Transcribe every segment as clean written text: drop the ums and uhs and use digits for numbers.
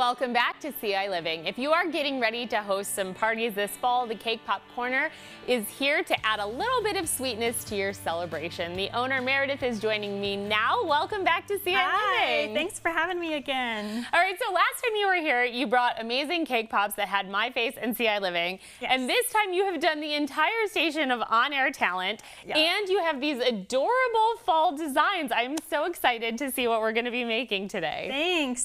welcome back to ciLiving. If you are getting ready to host some parties this fall, the Cake Pop Corner is here to add a little bit of sweetness to your celebration. The owner, Meredith, is joining me now. Welcome back to ciLiving. Hi, thanks for having me again. All right, so last time you were here, you brought amazing cake pops that had my face and ciLiving. Yes. And this time you have done the entire station of on-air talent, and you have these adorable fall designs. I'm so excited to see what we're going to be making today.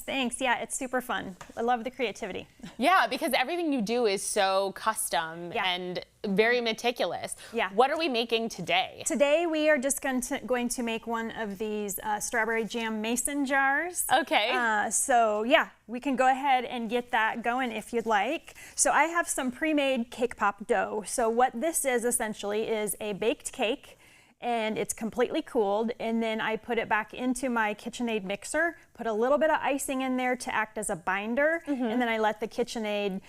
Thanks. Yeah, it's super fun. I love the creativity. Yeah, because everything you do is so custom and very meticulous. Yeah. What are we making today? Today we are just going to make one of these strawberry jam mason jars. Okay. So yeah, we can go ahead and get that going if you'd like. So I have some pre-made cake pop dough. So what this is essentially is a baked cake, and it's completely cooled, and then I put it back into my KitchenAid mixer, put a little bit of icing in there to act as a binder, and then I let the KitchenAid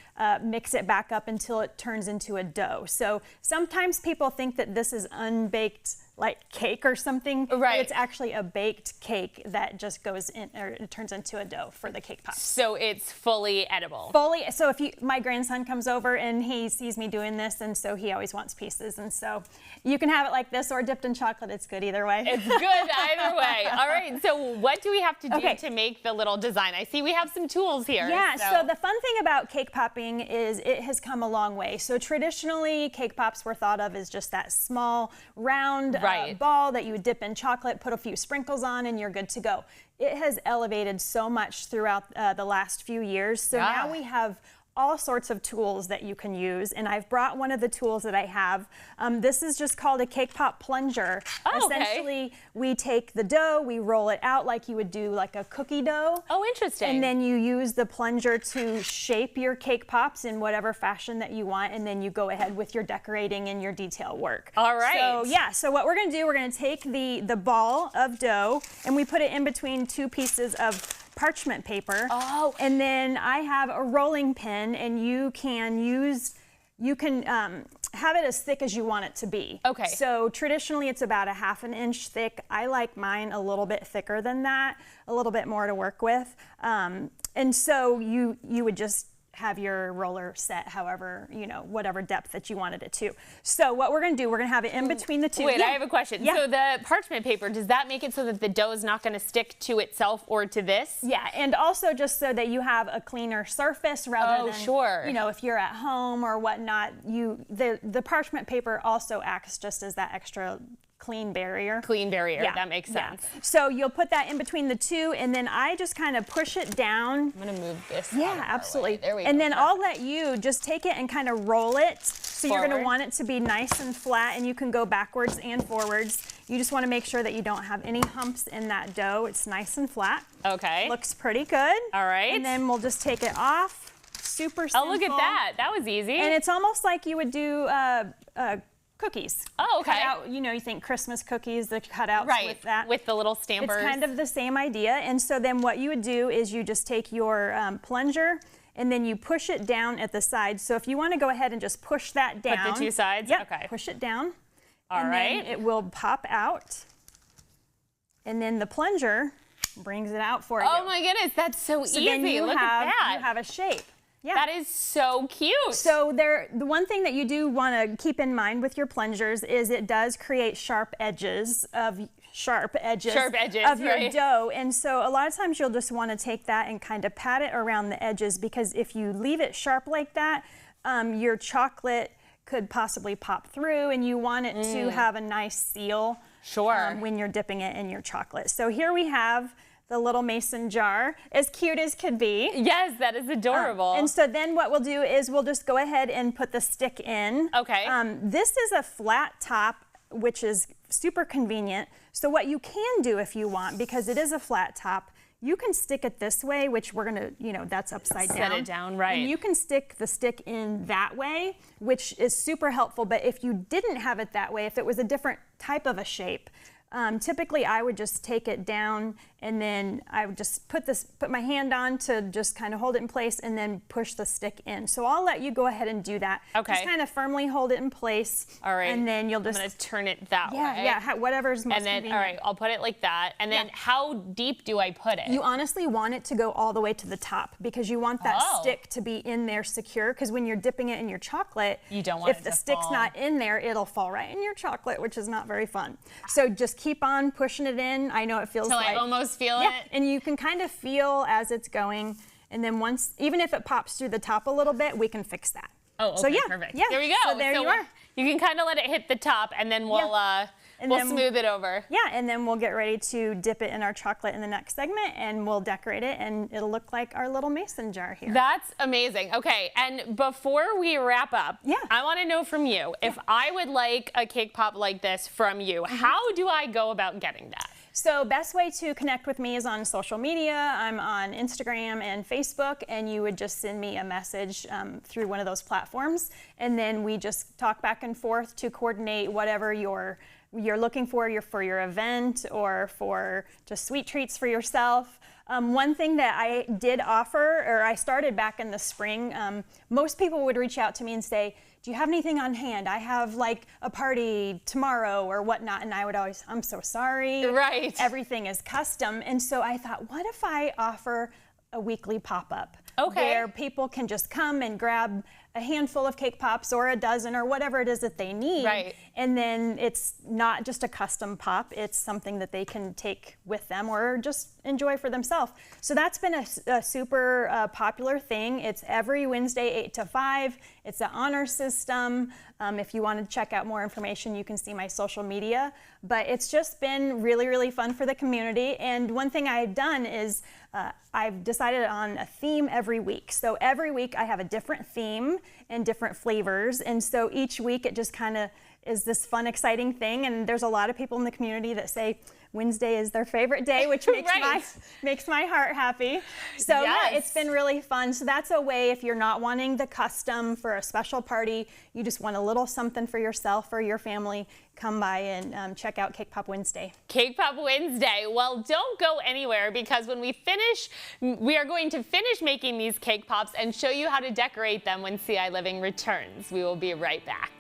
mix it back up until it turns into a dough. So sometimes people think that this is unbaked like cake or something, but it's actually a baked cake that just goes in, or it turns into a dough for the cake pops. So it's fully edible. Fully. So if my grandson comes over and he sees me doing this, and so he always wants pieces, and so you can have it like this or dipped in chocolate. It's good either way. It's good either way. All right, so what do we have to do to make the little design? I see we have some tools here. Yeah, so the fun thing about cake popping is it has come a long way. So traditionally, cake pops were thought of as just that small, round ball that you would dip in chocolate, put a few sprinkles on, and you're good to go. It has elevated so much throughout the last few years. So now we have all sorts of tools that you can use, and I've brought one of the tools that I have. This is just called a cake pop plunger. Essentially, we take the dough, we roll it out like you would do like a cookie dough. Oh, interesting. And then you use the plunger to shape your cake pops in whatever fashion that you want, and then you go ahead with your decorating and your detail work. All right. So yeah, so what we're gonna do, we're gonna take the ball of dough, and we put it in between two pieces of parchment paper. And then I have a rolling pin, and you can have it as thick as you want it to be. Okay. So traditionally it's about a ½ inch thick. I like mine a little bit thicker than that, a little bit more to work with. And so you would just have your roller set however, whatever depth that you wanted it to. So what we're gonna do, we're gonna have it in between the two. Wait, I have a question. So the parchment paper, does that make it so that the dough is not gonna stick to itself or to this? Yeah, and also just so that you have a cleaner surface rather than, if you're at home or whatnot, the parchment paper also acts just as that extra clean barrier. That makes sense. So you'll put that in between the two, and then I just kind of push it down. I'm gonna move this. Yeah, absolutely. There we go. And then I'll let you just take it and kind of roll it. So you're gonna want it to be nice and flat, and you can go backwards and forwards. You just wanna make sure that you don't have any humps in that dough. It's nice and flat. Okay. Looks pretty good. All right. And then we'll just take it off. Super simple. Oh, look at that. That was easy. And it's almost like you would do cookies. Oh, okay. Cut out, you think Christmas cookies, the cutouts with that. With the little stampers. It's kind of the same idea. And so then what you would do is you just take your plunger, and then you push it down at the side. So if you want to go ahead and just push that down. Put the two sides? Yep, okay. Push it down. All right. Then it will pop out. And then the plunger brings it out for you. Oh my goodness, that's so easy. Then you Look at that. You have a shape. Yeah. That is so cute. So the one thing that you do want to keep in mind with your plungers is it does create sharp edges of your dough. And so a lot of times you'll just want to take that and kind of pat it around the edges, because if you leave it sharp like that, your chocolate could possibly pop through, and you want it to have a nice seal when you're dipping it in your chocolate. So here we have the little mason jar, as cute as could be. Yes, that is adorable. And so then what we'll do is we'll just go ahead and put the stick in. Okay. This is a flat top, which is super convenient. So what you can do if you want, because it is a flat top, you can stick it this way, which we're gonna, that's upside down. Set it down, right. And you can stick the stick in that way, which is super helpful. But if you didn't have it that way, if it was a different type of a shape, Typically I would just take it down and then I would just put my hand on to just kind of hold it in place and then push the stick in. So I'll let you go ahead and do that. Okay. Just kind of firmly hold it in place. All right. And then you'll just... I'm gonna turn it that way. Yeah, whatever's most And then, convenient. all right, I'll put it like that. And then how deep do I put it? You honestly want it to go all the way to the top because you want that stick to be in there secure, because when you're dipping it in your chocolate, you don't want if it the to stick's fall. not in there, it'll fall right in your chocolate, which is not very fun. So just keep on pushing it in. I know it feels Till like... I almost feel it? And you can kind of feel as it's going, and then once, even if it pops through the top a little bit, we can fix that. Oh, okay, so yeah, perfect. Yeah. There we go. So there you are. You can kind of let it hit the top, and then we'll smooth it over. Yeah, and then we'll get ready to dip it in our chocolate in the next segment, and we'll decorate it, and it'll look like our little mason jar here. That's amazing. Okay, and before we wrap up, Yeah. I want to know from you, if I would like a cake pop like this from you, how do I go about getting that? So best way to connect with me is on social media. I'm on Instagram and Facebook, and you would just send me a message through one of those platforms, and then we just talk back and forth to coordinate whatever you're looking for your event or for just sweet treats for yourself. One thing that I did offer, or I started back in the spring, most people would reach out to me and say, do you have anything on hand? I have like a party tomorrow or whatnot. And I would always, I'm so sorry. Right. Everything is custom. And so I thought, what if I offer a weekly pop-up? Okay. Where people can just come and grab a handful of cake pops or a dozen or whatever it is that they need. Right. And then it's not just a custom pop, it's something that they can take with them or just enjoy for themselves. So that's been a super popular thing. It's every Wednesday, 8 to 5. It's an honor system. If you want to check out more information, you can see my social media. But it's just been really, really fun for the community. And one thing I've done is I've decided on a theme every week. So every week I have a different theme and different flavors. And so each week it just kind of is this fun, exciting thing. And there's a lot of people in the community that say Wednesday is their favorite day, which makes makes my heart happy. So yeah, it's been really fun. So that's a way, if you're not wanting the custom for a special party, you just want a little something for yourself or your family, come by and check out Cake Pop Wednesday. Cake Pop Wednesday. Well, don't go anywhere, because when we finish, we are going to finish making these cake pops and show you how to decorate them when ciLiving returns. We will be right back.